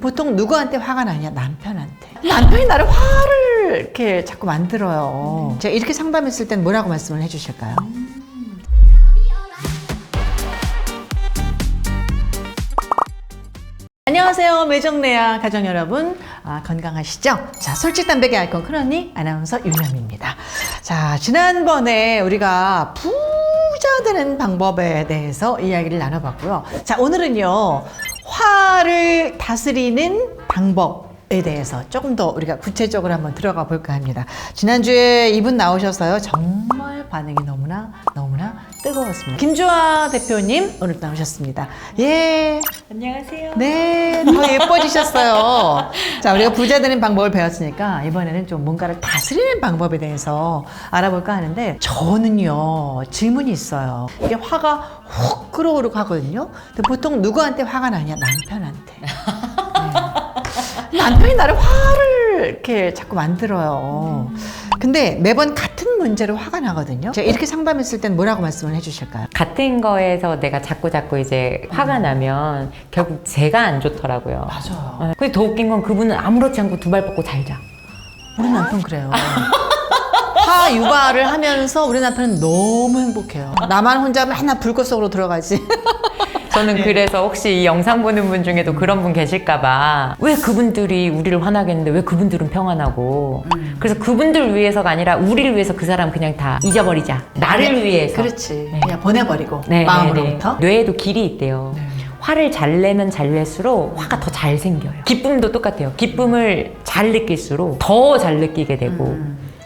보통 누구한테 화가 나냐? 남편한테. 남편이 나를 화를 이렇게 자꾸 만들어요. 제가 이렇게 상담했을 땐 뭐라고 말씀을 해주실까요? 안녕하세요, 매정내야 가정 여러분, 건강하시죠? 자, 솔직담백의 아이콘 크로닉 아나운서 유남입니다. 자, 지난번에 우리가 부자 되는 방법에 대해서 이야기를 나눠봤고요. 자, 오늘은요, 화를 다스리는 방법에 대해서 조금 더 우리가 구체적으로 한번 들어가 볼까 합니다. 지난주에 이분 나오셔서요, 정말 반응이 너무나 뜨거웠습니다. 김주아 대표님 오늘 나오셨습니다. 예. 안녕하세요. 네, 더 예뻐지셨어요. 자, 우리가 부자 되는 방법을 배웠으니까 이번에는 좀 뭔가를 다스리는 방법에 대해서 알아볼까 하는데, 저는요, 질문이 있어요. 이게 화가 훅 끓어오르고 하거든요. 근데 보통 누구한테 화가 나냐? 남편한테. 네. 남편이 나를 화를 이렇게 자꾸 만들어요. 근데 매번 같은 문제로 화가 나거든요. 제가 이렇게 상담했을 땐 뭐라고 말씀을 해주실까요? 같은 거에서 내가 자꾸 이제 화가 나면 결국 제가 안 좋더라고요. 맞아요. 근데 더 웃긴 건 그분은 아무렇지 않고 두 발 뻗고 잘 자. 우리 남편 그래요. 화 유발을 하면서 우리 남편은 너무 행복해요. 나만 혼자 맨날 불꽃 속으로 들어가지. 저는 그래서 혹시 이 영상 보는 분 중에도 그런 분 계실까봐, 왜 그분들이 우리를 화나게 했는데 왜 그분들은 평안하고, 그래서 그분들 위해서가 아니라 우리를 위해서 그 사람 그냥 다 잊어버리자. 나를 위해서. 그렇지. 네. 그냥 보내버리고. 네, 마음으로부터. 네. 뇌에도 길이 있대요. 네. 화를 잘 내면 잘 낼수록 화가 더 잘 생겨요. 기쁨도 똑같아요. 기쁨을 잘 느낄수록 더 잘 느끼게 되고,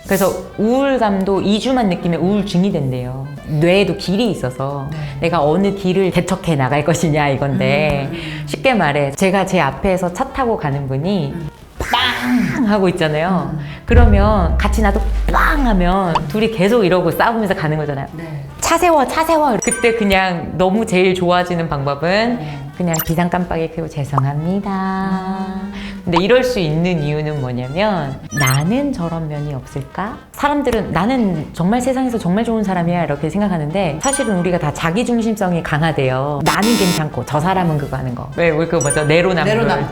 그래서 우울감도 2주만 느끼면 우울증이 된대요. 뇌에도 길이 있어서 내가 어느 길을 개척해 나갈 것이냐 이건데, 쉽게 말해 제가 제 앞에서 차 타고 가는 분이 빵 하고 있잖아요. 그러면 같이 나도 빵 하면 둘이 계속 이러고 싸우면서 가는 거잖아요. 네. 차 세워 그때 그냥 너무 제일 좋아지는 방법은 그냥 비상 깜빡이 켜고 죄송합니다. 근데 이럴 수 있는 이유는 뭐냐면, 나는 저런 면이 없을까? 사람들은 나는 정말 세상에서 정말 좋은 사람이야 이렇게 생각하는데, 사실은 우리가 다 자기중심성이 강하대요. 나는 괜찮고 저 사람은 그거 하는 거. 왜 그거 뭐죠? 내로남불.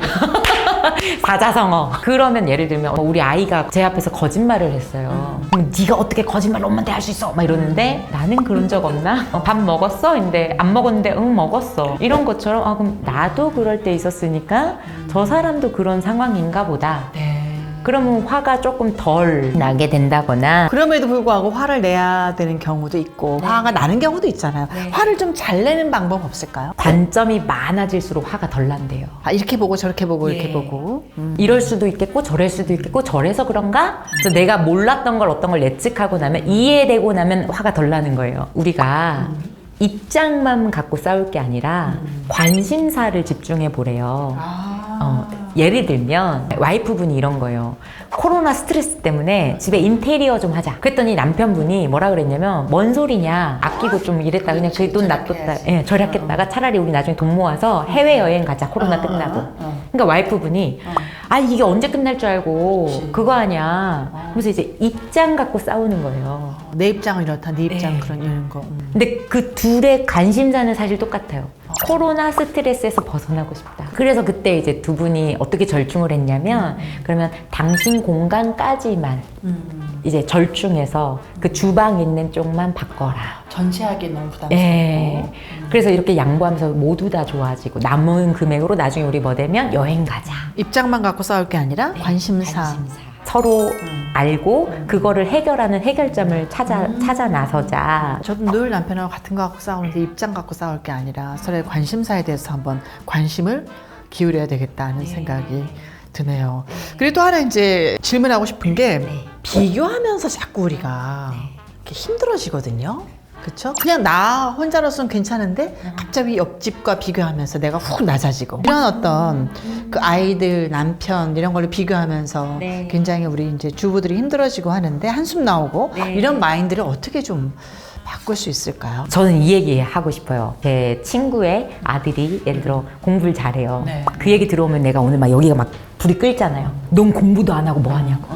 사자성어. 그러면 예를 들면 우리 아이가 제 앞에서 거짓말을 했어요. 그럼 네가 어떻게 거짓말을 엄마한테 할 수 있어? 막 이러는데, 나는 그런 적 없나? 밥 먹었어? 근데 안 먹었는데 응 먹었어. 이런 것처럼 그럼 나도 그럴 때 있었으니까 저 사람도 그런 상황인가 보다. 네. 그러면 화가 조금 덜 나게 된다거나. 그럼에도 불구하고 화를 내야 되는 경우도 있고, 화가 나는 경우도 있잖아요. 화를 좀 잘 내는 방법 없을까요? 관점이 많아질수록 화가 덜 난대요. 이렇게 보고 저렇게 보고 이렇게 보고. 이럴 수도 있겠고 저럴 수도 있겠고 저래서 그런가? 그래서 내가 몰랐던 걸 어떤 걸 예측하고 나면, 이해되고 나면 화가 덜 나는 거예요. 우리가 입장만 갖고 싸울 게 아니라 관심사를 집중해 보래요. 예를 들면 와이프분이 이런 거예요. 코로나 스트레스 때문에 집에 인테리어 좀 하자. 그랬더니 남편분이 뭐라 그랬냐면, 뭔 소리냐, 아끼고 좀 이랬다, 그냥 그 돈 놔뒀다, 예, 절약했다가 차라리 우리 나중에 돈 모아서 해외여행 가자, 코로나 끝나고. 그러니까 와이프분이 이게 언제 끝날 줄 알고 그거 하냐. 그래서 이제 입장 갖고 싸우는 거예요. 내 입장은 이렇다, 네 입장은 이런 거. 근데 그 둘의 관심사는 사실 똑같아요. 코로나 스트레스에서 벗어나고 싶다. 그래서 그때 이제 두 분이 어떻게 절충을 했냐면, 그러면 당신 공간까지만 이제 절충해서 그 주방 있는 쪽만 바꿔라. 전체하기 너무 부담스럽고. 예. 그래서 이렇게 양보하면서 모두 다 좋아지고, 남은 금액으로 나중에 우리 뭐 되면 여행 가자. 입장만 갖고 싸울 게 아니라 관심사. 서로 알고 그거를 해결하는 해결점을 찾아 나서자. 저도 늘 남편하고 같은 거 갖고 싸우는데, 입장 갖고 싸울 게 아니라 서로의 관심사에 대해서 한번 관심을 기울여야 되겠다는 생각이 드네요. 그리고 또 하나 이제 질문하고 싶은 게, 비교하면서 자꾸 우리가 이렇게 힘들어지거든요. 그쵸? 그냥 나 혼자로서는 괜찮은데 갑자기 옆집과 비교하면서 내가 훅 낮아지고, 이런 어떤 그 아이들, 남편 이런 걸로 비교하면서 굉장히 우리 이제 주부들이 힘들어지고 하는데, 한숨 나오고, 이런 마인드를 어떻게 좀 바꿀 수 있을까요? 저는 이 얘기 하고 싶어요. 제 친구의 아들이 예를 들어 공부를 잘해요. 그 얘기 들어오면 내가 오늘 막 여기가 막 불이 끓잖아요. 넌 공부도 안 하고 뭐 하냐고.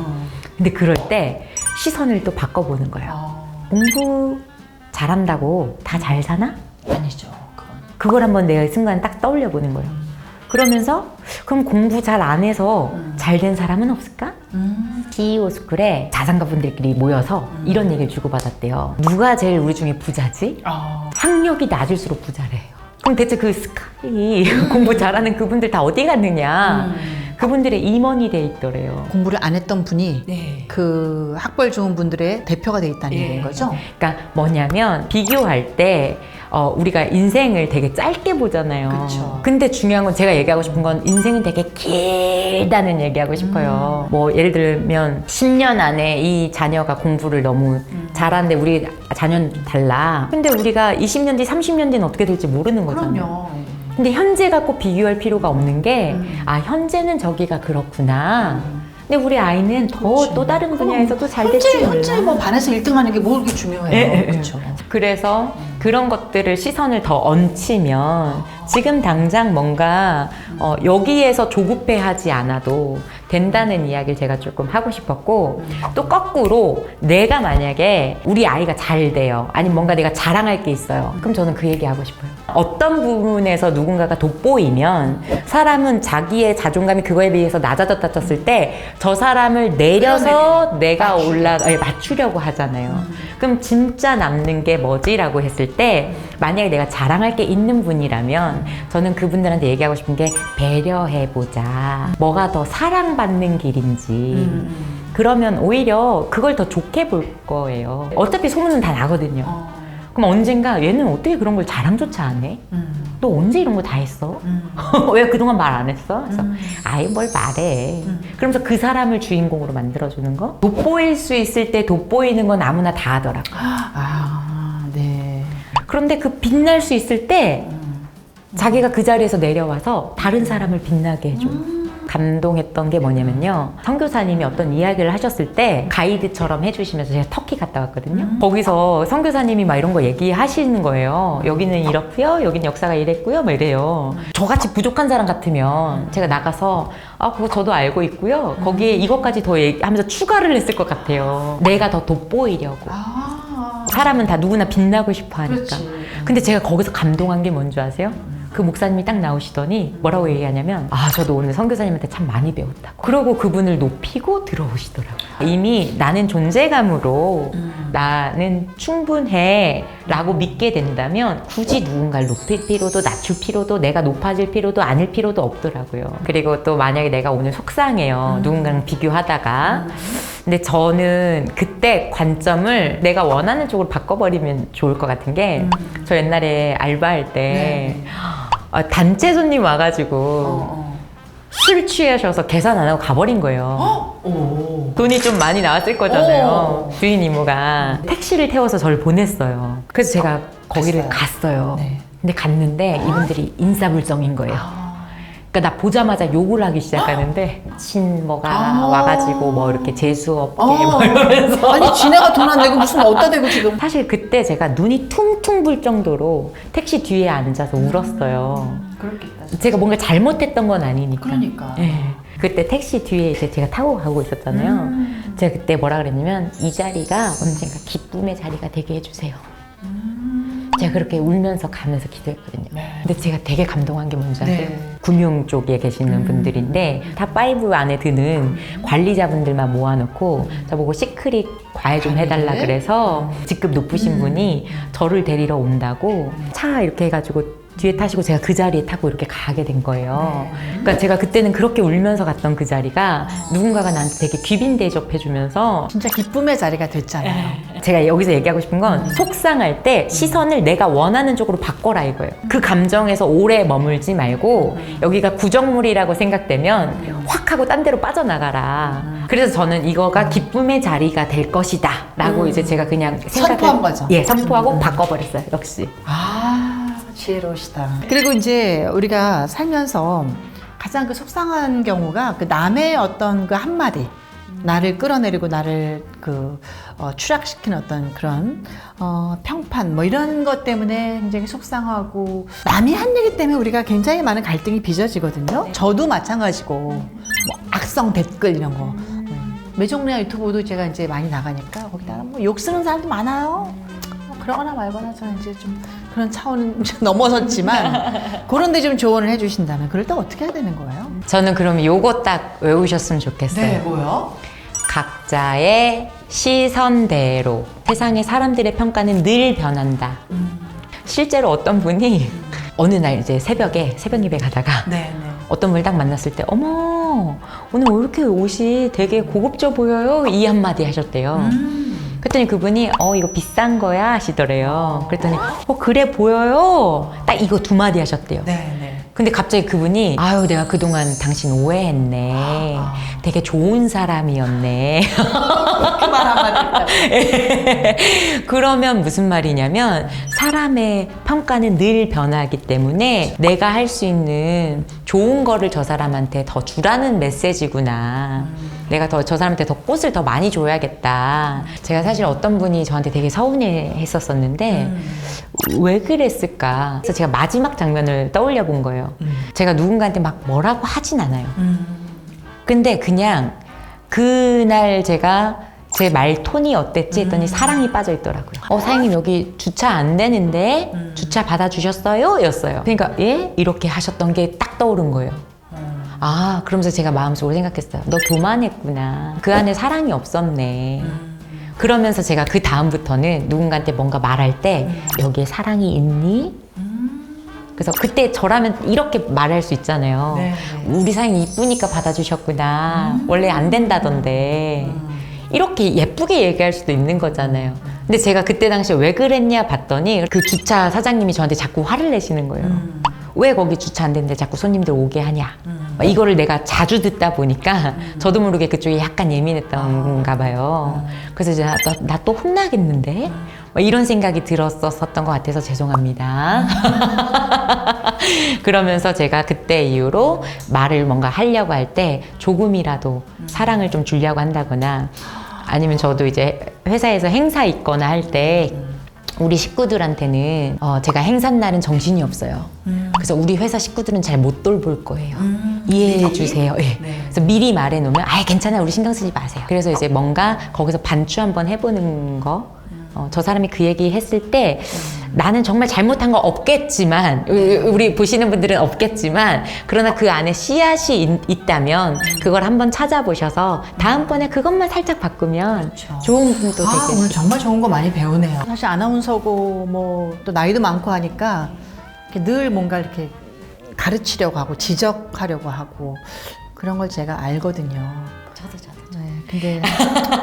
근데 그럴 때 시선을 또 바꿔보는 거예요. 공부 잘한다고 다 잘 사나? 아니죠. 그걸 한번 내 순간 딱 떠올려 보는 거예요. 그러면서 그럼 공부 잘 안 해서 잘 된 사람은 없을까? CEO 스쿨에 자산가분들끼리 모여서 이런 얘기를 주고받았대요. 누가 제일 우리 중에 부자지? 학력이 낮을수록 부자래요. 그럼 대체 그 스카이 공부 잘하는 그분들 다 어디 갔느냐? 그분들의 임원이 돼 있더래요. 공부를 안 했던 분이 네. 그 학벌 좋은 분들의 대표가 돼 있다는 얘기인 거죠? 그러니까 뭐냐면 비교할 때 우리가 인생을 되게 짧게 보잖아요. 그쵸. 근데 중요한 건 제가 얘기하고 싶은 건 인생은 되게 길다는 얘기하고 싶어요. 뭐 예를 들면 10년 안에 이 자녀가 공부를 너무 잘하는데 우리 자녀는 달라. 근데 우리가 20년 뒤, 30년 뒤는 어떻게 될지 모르는 거잖아요. 그럼요. 근데 현재 갖고 비교할 필요가 없는 게 현재는 저기가 그렇구나. 근데 우리 아이는 더 또 다른 분야에서도 잘 될지 몰라. 현재 뭐 반에서 1등하는 게 뭐 그렇게 중요해요. 그렇죠. 그래서 그런 것들을 시선을 더 얹히면 지금 당장 뭔가 여기에서 조급해하지 않아도 된다는 이야기를 제가 조금 하고 싶었고 또 거꾸로 내가 만약에 우리 아이가 잘 돼요. 아니면 뭔가 내가 자랑할 게 있어요. 그럼 저는 그 얘기 하고 싶어요. 어떤 부분에서 누군가가 돋보이면 사람은 자기의 자존감이 그거에 비해서 낮아졌다 쳤을 때 저 사람을 내려서 내가 맞추려고 하잖아요. 그럼 진짜 남는 게 뭐지라고 했을 때 만약에 내가 자랑할 게 있는 분이라면 저는 그분들한테 얘기하고 싶은 게 배려해보자. 뭐가 더 사랑받는 길인지. 그러면 오히려 그걸 더 좋게 볼 거예요. 어차피 소문은 다 나거든요. 그럼 언젠가 얘는 어떻게 그런 걸 자랑조차 안 해? 너 언제 이런 거 다 했어? 왜 그동안 말 안 했어? 그래서 아이 뭘 말해. 그러면서 그 사람을 주인공으로 만들어주는 거? 돋보일 수 있을 때 돋보이는 건 아무나 다 하더라고요. 네. 그런데 그 빛날 수 있을 때 자기가 그 자리에서 내려와서 다른 사람을 빛나게 해줘요. 감동했던 게 뭐냐면요. 선교사님이 어떤 이야기를 하셨을 때 가이드처럼 해주시면서 제가 터키 갔다 왔거든요. 거기서 선교사님이 막 이런 거 얘기하시는 거예요. 여기는 이렇고요. 여기는 역사가 이랬고요. 막 이래요. 저같이 부족한 사람 같으면 제가 나가서 그거 저도 알고 있고요. 거기에 이것까지 더 하면서 추가를 했을 것 같아요. 내가 더 돋보이려고. 사람은 다 누구나 빛나고 싶어 하니까. 그렇지. 근데 제가 거기서 감동한 게 뭔지 아세요? 그 목사님이 딱 나오시더니 뭐라고 얘기하냐면 저도 오늘 선교사님한테 참 많이 배웠다고. 그러고 그분을 높이고 들어오시더라고요. 이미 나는 존재감으로 나는 충분해 라고 믿게 된다면 굳이 누군가를 높일 필요도 낮출 필요도 내가 높아질 필요도 아닐 필요도 없더라고요. 그리고 또 만약에 내가 오늘 속상해요. 누군가랑 비교하다가 근데 저는 그때 관점을 내가 원하는 쪽으로 바꿔버리면 좋을 것 같은 게 저 옛날에 알바할 때 단체 손님 와가지고 술 취하셔서 계산 안 하고 가버린 거예요. 돈이 좀 많이 나왔을 거잖아요. 주인 이모가 택시를 태워서 저를 보냈어요. 그래서 제가 거기를 갔어요. 네. 근데 갔는데 이분들이 인사불성인 거예요. 그러니까 나 보자마자 욕을 하기 시작하는데 뭐가 와가지고 뭐 이렇게 재수없게 뭐 이러면서 아니 지네가 돈 안 내고 무슨 어디다 대고 지금. 사실 그때 제가 눈이 퉁퉁 불 정도로 택시 뒤에 앉아서 울었어요. 그렇겠다. 제가 뭔가 잘못했던 건 아니니까. 그러니까. 네. 그때 택시 뒤에 이제 제가 타고 가고 있었잖아요. 제가 그때 뭐라 그랬냐면 이 자리가 언젠가 기쁨의 자리가 되게 해주세요. 제가 그렇게 울면서 가면서 기도했거든요. 근데 제가 되게 감동한 게 뭔지 아세요? 금융 쪽에 계시는 분들인데 탑5 안에 드는 관리자분들만 모아놓고 저보고 시크릿 과외 좀 해달라 그래서 직급 높으신 분이 저를 데리러 온다고 차 이렇게 해가지고 뒤에 타시고 제가 그 자리에 타고 이렇게 가게 된 거예요. 그러니까 제가 그때는 그렇게 울면서 갔던 그 자리가 누군가가 나한테 되게 귀빈 대접해주면서 진짜 기쁨의 자리가 됐잖아요. 제가 여기서 얘기하고 싶은 건 속상할 때 시선을 내가 원하는 쪽으로 바꿔라 이거예요. 그 감정에서 오래 머물지 말고 여기가 구정물이라고 생각되면 확 하고 딴 데로 빠져나가라. 그래서 저는 이거가 기쁨의 자리가 될 것이다 라고 이제 제가 그냥 선포한 거죠. 예, 선포하고 바꿔버렸어요. 역시. 지혜로우시다. 그리고 이제 우리가 살면서 가장 그 속상한 경우가 그 남의 어떤 그 한마디 나를 끌어내리고 나를 추락시키는 어떤 그런 평판 뭐 이런 것 때문에 굉장히 속상하고 남이 한 얘기 때문에 우리가 굉장히 많은 갈등이 빚어지거든요. 저도 마찬가지고 뭐 악성 댓글 이런 거 매종리아 유튜브도 제가 이제 많이 나가니까 거기다가 뭐 욕 쓰는 사람도 많아요. 그러거나 말거나 저는 이제 좀 그런 차원은 이제 넘어섰지만 그런 데 좀 조언을 해주신다면 그럴 때 어떻게 해야 되는 거예요? 저는 그럼 요거 딱 외우셨으면 좋겠어요. 뭐요? 각자의 시선대로 세상의 사람들의 평가는 늘 변한다. 실제로 어떤 분이 어느 날 이제 새벽 예배 가다가 네. 어떤 분을 딱 만났을 때 어머 오늘 왜 이렇게 옷이 되게 고급져 보여요? 이 한마디 하셨대요. 그랬더니 그분이 이거 비싼 거야 하시더래요. 그랬더니 그래 보여요? 딱 이거 두 마디 하셨대요. 네. 근데 갑자기 그분이 아유 내가 그동안 당신 오해했네. 되게 좋은 사람이었네. 그 말 한마디. 그러면 무슨 말이냐면 사람의 평가는 늘 변하기 때문에 내가 할 수 있는 좋은 거를 저 사람한테 더 주라는 메시지구나. 내가 저 사람한테 더 꽃을 더 많이 줘야겠다. 제가 사실 어떤 분이 저한테 되게 서운해 했었었는데 왜 그랬을까? 그래서 제가 마지막 장면을 떠올려 본 거예요. 제가 누군가한테 막 뭐라고 하진 않아요. 근데 그냥 그날 제가 제 말 톤이 어땠지 했더니 사랑이 빠져 있더라고요. 사장님 여기 주차 안 되는데 주차 받아주셨어요? 였어요. 그러니까 예? 이렇게 하셨던 게 딱 떠오른 거예요. 그러면서 제가 마음속으로 생각했어요. 너 교만했구나. 그 안에 사랑이 없었네. 그러면서 제가 그 다음부터는 누군가한테 뭔가 말할 때 여기에 사랑이 있니? 그래서 그때 저라면 이렇게 말할 수 있잖아요. 네. 우리 사장님 이쁘니까 받아주셨구나. 원래 안 된다던데. 이렇게 예쁘게 얘기할 수도 있는 거잖아요. 근데 제가 그때 당시에 왜 그랬냐 봤더니 그 주차 사장님이 저한테 자꾸 화를 내시는 거예요. 왜 거기 주차 안 되는데 자꾸 손님들 오게 하냐. 이거를 내가 자주 듣다 보니까 저도 모르게 그쪽이 약간 예민했던가 봐요. 그래서 이제 나 또 혼나겠는데? 이런 생각이 들었었던 것 같아서 죄송합니다. 그러면서 제가 그때 이후로 말을 뭔가 하려고 할 때 조금이라도 사랑을 좀 주려고 한다거나 아니면 저도 이제 회사에서 행사 있거나 할 때 우리 식구들한테는 제가 행사 날은 정신이 없어요. 그래서 우리 회사 식구들은 잘 못 돌볼 거예요. 이해해 주세요. 예. 네. 그래서 미리 말해 놓으면 괜찮아요. 우리 신경 쓰지 마세요. 그래서 이제 뭔가 거기서 반추 한번 해보는 거. 저 사람이 그 얘기 했을 때 나는 정말 잘못한 거 없겠지만 우리 보시는 분들은 없겠지만 그러나 그 안에 씨앗이 있다면 그걸 한번 찾아보셔서 다음번에 그것만 살짝 바꾸면 그렇죠. 좋은 분도 되겠어요. 오늘 정말 좋은 거 많이 배우네요. 사실 아나운서고 뭐 또 나이도 많고 하니까 이렇게 늘 뭔가 이렇게 가르치려고 하고 지적하려고 하고 그런 걸 제가 알거든요. 저도. 네, 근데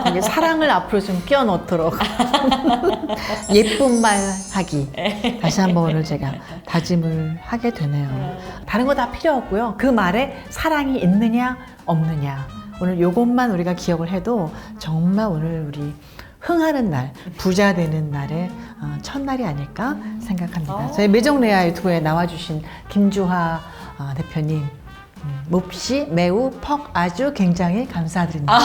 이게 사랑을 앞으로 좀 끼워 넣도록 예쁜 말 하기 다시 한번 오늘 제가 다짐을 하게 되네요. 다른 거 다 필요 없고요. 그 말에 사랑이 있느냐 없느냐 오늘 요것만 우리가 기억을 해도 정말 오늘 우리 흥하는 날, 부자 되는 날의 첫날이 아닐까 생각합니다. 저희 매정레아 유튜브에 나와주신 김주하 대표님 몹시 매우 아주 굉장히 감사드립니다.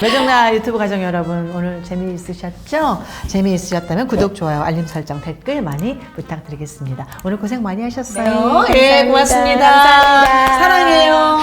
매정나 유튜브 가족 여러분 오늘 재미있으셨죠? 재미있으셨다면 구독, 좋아요, 알림 설정, 댓글 많이 부탁드리겠습니다. 오늘 고생 많이 하셨어요. 네, 고맙습니다. 감사합니다. 사랑해요.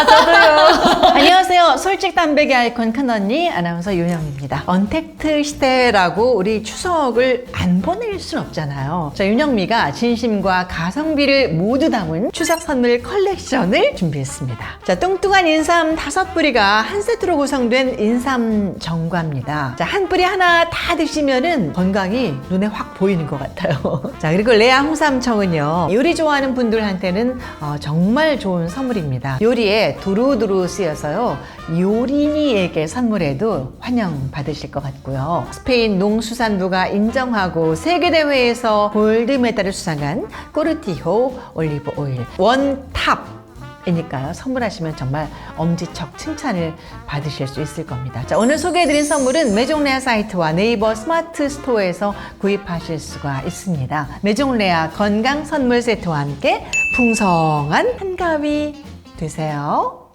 저도요. 안녕하세요. 솔직 담백의 아이콘 큰언니 아나운서 윤영미입니다. 언택트 시대라고 우리 추석을 안 보낼 순 없잖아요. 자, 윤영미가 진심과 가성비를 모두 담은 추석 선물 컬렉션을 준비했습니다. 자, 뚱뚱한 인삼 5뿌리가 한 세트로 구성된 인삼 정과입니다. 자, 한 뿌리 하나 다 드시면은 건강이 눈에 확 보이는 것 같아요. 자, 그리고 레아 홍삼청은요, 요리 좋아하는 분들한테는 정말 좋은 선물입니다. 요리에 두루두루 쓰여서요, 요리니에게 선물해도 환영받으실 것 같고요. 스페인 농수산부가 인정하고 세계대회에서 골드메달을 수상한 꼬르티호 올리브 오일 원탑이니까요. 선물하시면 정말 엄지척 칭찬을 받으실 수 있을 겁니다. 자, 오늘 소개해드린 선물은 메종레아 사이트와 네이버 스마트 스토어에서 구입하실 수가 있습니다. 메종레아 건강 선물 세트와 함께 풍성한 한가위 되세요.